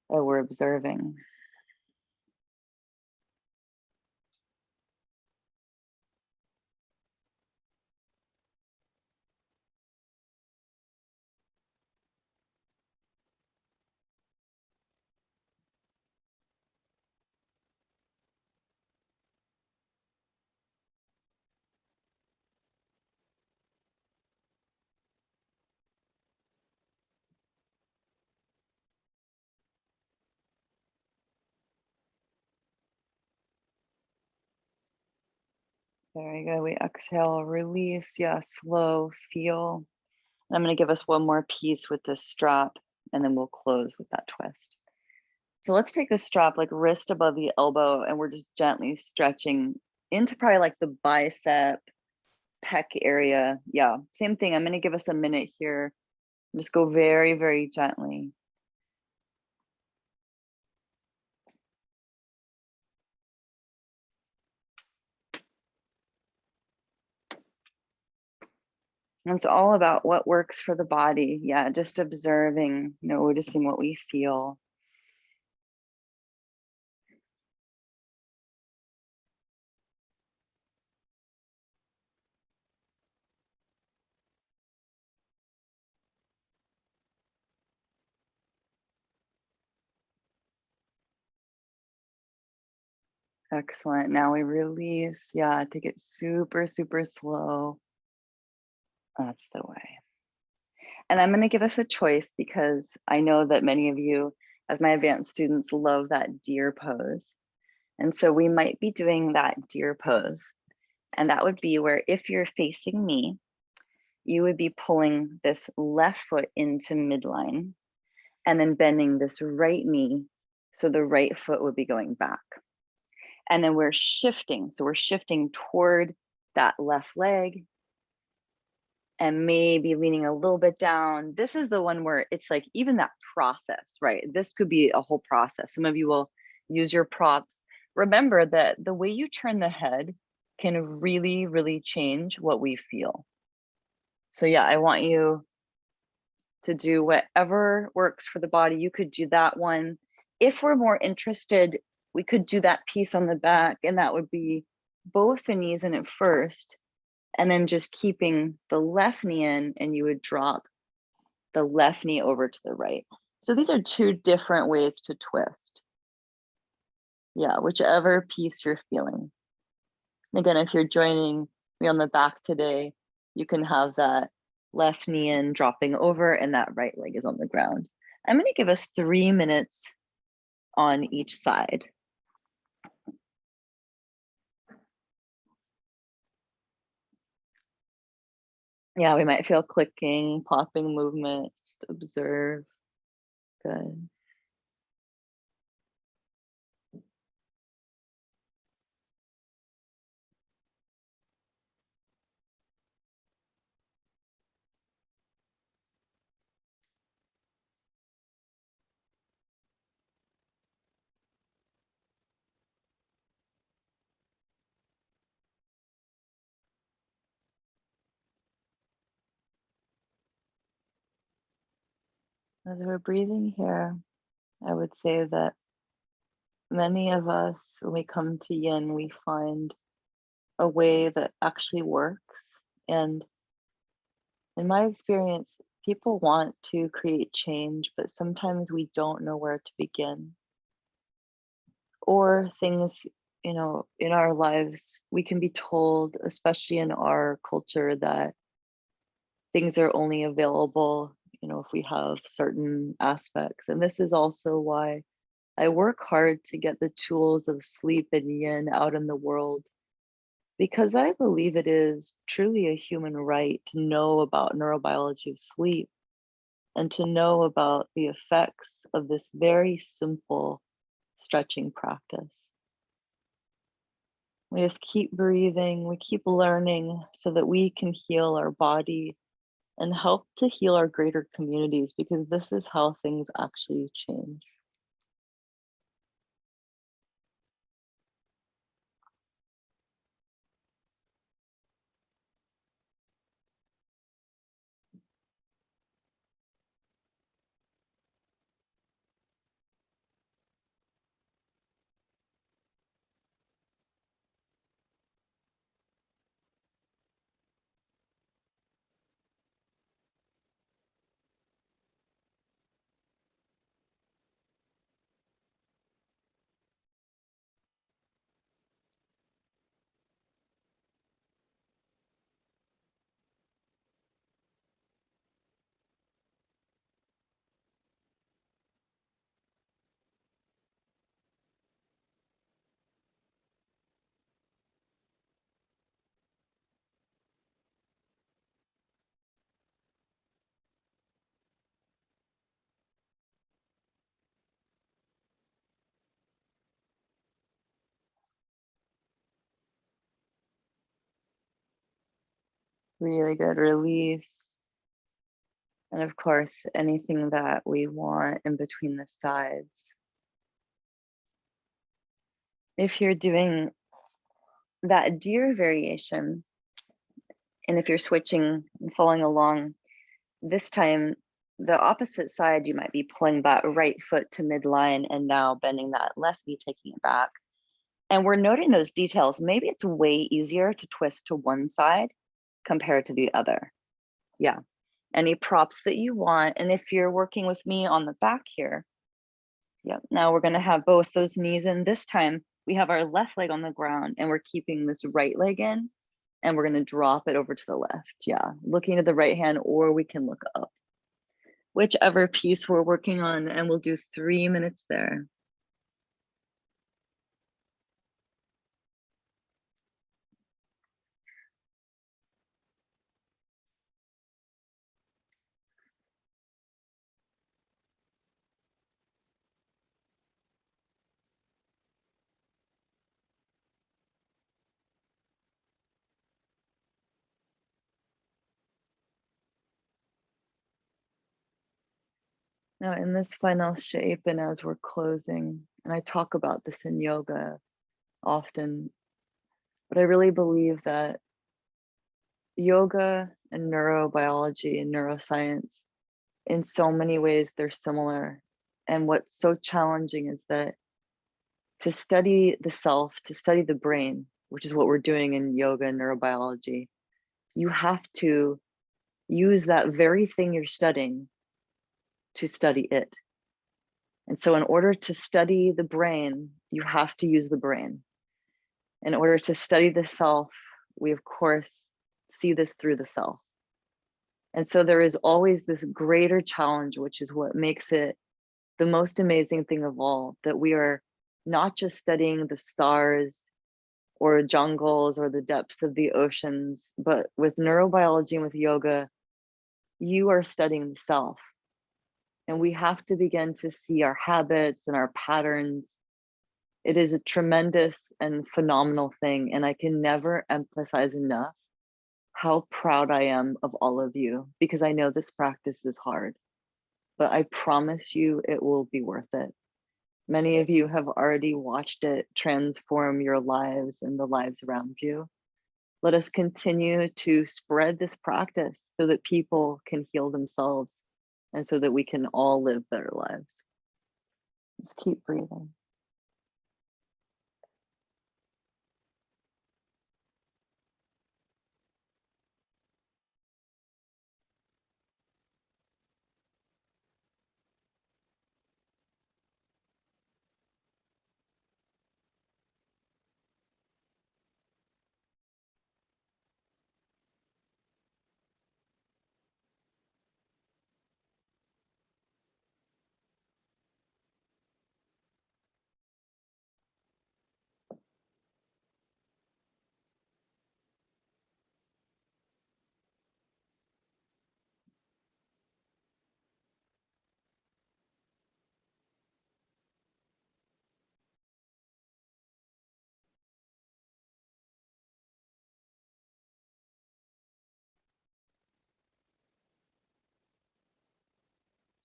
Oh, we're observing. Very good. We exhale, release. Yeah, slow, feel. And I'm going to give us one more piece with this strap, and then we'll close with that twist. So let's take this strap like wrist above the elbow, and we're just gently stretching into probably like the bicep, pec area. Yeah, same thing. I'm going to give us a minute here. Just go very, very gently. And it's all about what works for the body. Yeah, just observing, noticing what we feel. Excellent. Now we release. Yeah, take it super, super slow. That's the way. And I'm going to give us a choice because I know that many of you, as my advanced students, love that deer pose. And so we might be doing that deer pose. And that would be where if you're facing me, you would be pulling this left foot into midline and then bending this right knee. So the right foot would be going back. And then we're shifting. So we're shifting toward that left leg and maybe leaning a little bit down. This is the one where it's like even that process, right? This could be a whole process. Some of you will use your props. Remember that the way you turn the head can really, really change what we feel. So yeah, I want you to do whatever works for the body. You could do that one. If we're more interested, we could do that piece on the back, and that would be both the knees in at first, and then just keeping the left knee in, and you would drop the left knee over to the right. So these are two different ways to twist. Yeah, whichever piece you're feeling. Again, if you're joining me on the back today, you can have that left knee in dropping over and that right leg is on the ground. I'm going to give us 3 minutes on each side. Yeah, we might feel clicking, popping movement, just observe. Good. As we're breathing here, I would say that many of us, when we come to yin, we find a way that actually works. And in my experience, people want to create change, but sometimes we don't know where to begin. Or things, in our lives, we can be told, especially in our culture, that things are only available, if we have certain aspects. And this is also why I work hard to get the tools of sleep and yin out in the world, because I believe it is truly a human right to know about neurobiology of sleep and to know about the effects of this very simple stretching practice. We just keep breathing, we keep learning so that we can heal our body and help to heal our greater communities because this is how things actually change. Really good release. And of course, anything that we want in between the sides. If you're doing that deer variation, and if you're switching and following along, this time the opposite side, you might be pulling that right foot to midline and now bending that left knee, taking it back. And we're noting those details. Maybe it's way easier to twist to one side compared to the other. Yeah. Any props that you want. And if you're working with me on the back here, yep. Now we're going to have both those knees in. This time we have our left leg on the ground and we're keeping this right leg in and we're going to drop it over to the left. Yeah. Looking at the right hand, or we can look up. Whichever piece we're working on, and we'll do 3 minutes there. Now in this final shape, and as we're closing, and I talk about this in yoga often, but I really believe that yoga and neurobiology and neuroscience, in so many ways, they're similar. And what's so challenging is that to study the self, to study the brain, which is what we're doing in yoga and neurobiology, you have to use that very thing you're studying to study it. And so, in order to study the brain, you have to use the brain. In order to study the self, we of course see this through the self. And so, there is always this greater challenge, which is what makes it the most amazing thing of all, that we are not just studying the stars or jungles or the depths of the oceans, but with neurobiology and with yoga, you are studying the self. And we have to begin to see our habits and our patterns. It is a tremendous and phenomenal thing. And I can never emphasize enough how proud I am of all of you, because I know this practice is hard, but I promise you it will be worth it. Many of you have already watched it transform your lives and the lives around you. Let us continue to spread this practice so that people can heal themselves and so that we can all live better lives. Just keep breathing.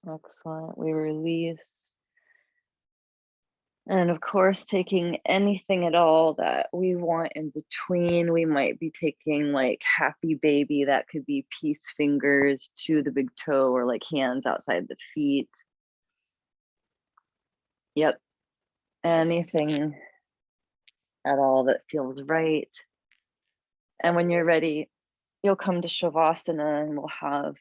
Excellent. We release. And of course, taking anything at all that we want in between. We might be taking like happy baby, that could be peace fingers to the big toe or like hands outside the feet. Yep. Anything at all that feels right. And when you're ready, you'll come to Shavasana and we'll have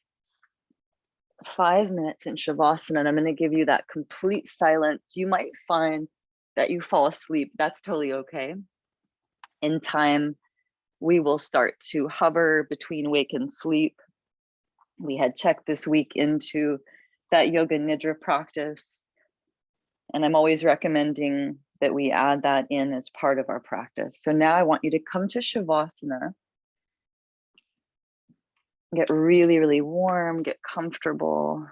5 minutes in Shavasana. And I'm going to give you that complete silence. You might find that you fall asleep. That's totally okay. In time, we will start to hover between wake and sleep. We had checked this week into that yoga nidra practice. And I'm always recommending that we add that in as part of our practice. So now I want you to come to Shavasana. Get really, really warm, get comfortable.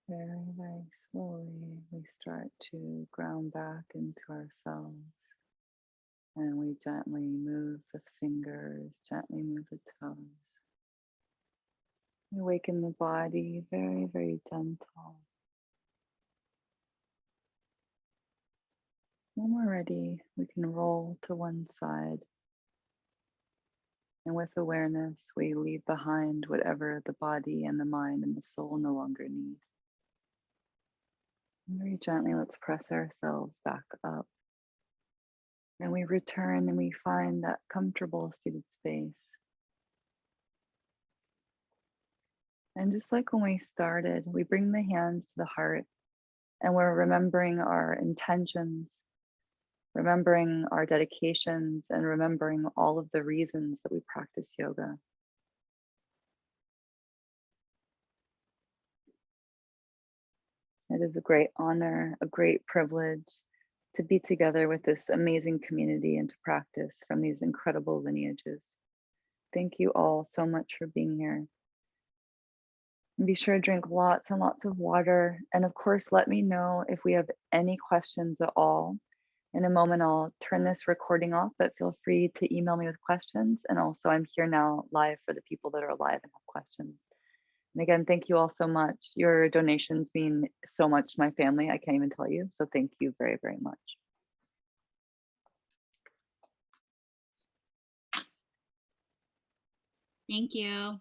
Very, very slowly, we start to ground back into ourselves. And we gently move the fingers, gently move the toes. We awaken the body, very, very gentle. When we're ready, we can roll to one side. And with awareness, we leave behind whatever the body and the mind and the soul no longer need. And very gently, let's press ourselves back up. And we return and we find that comfortable seated space. And just like when we started, we bring the hands to the heart and we're remembering our intentions, remembering our dedications, and remembering all of the reasons that we practice yoga. It is a great honor, a great privilege to be together with this amazing community and to practice from these incredible lineages. Thank you all so much for being here. And be sure to drink lots and lots of water. And of course, let me know if we have any questions at all. In a moment, I'll turn this recording off, but feel free to email me with questions. And also, I'm here now live for the people that are live and have questions. And again, thank you all so much. Your donations mean so much to my family. I can't even tell you. So thank you very, very much. Thank you.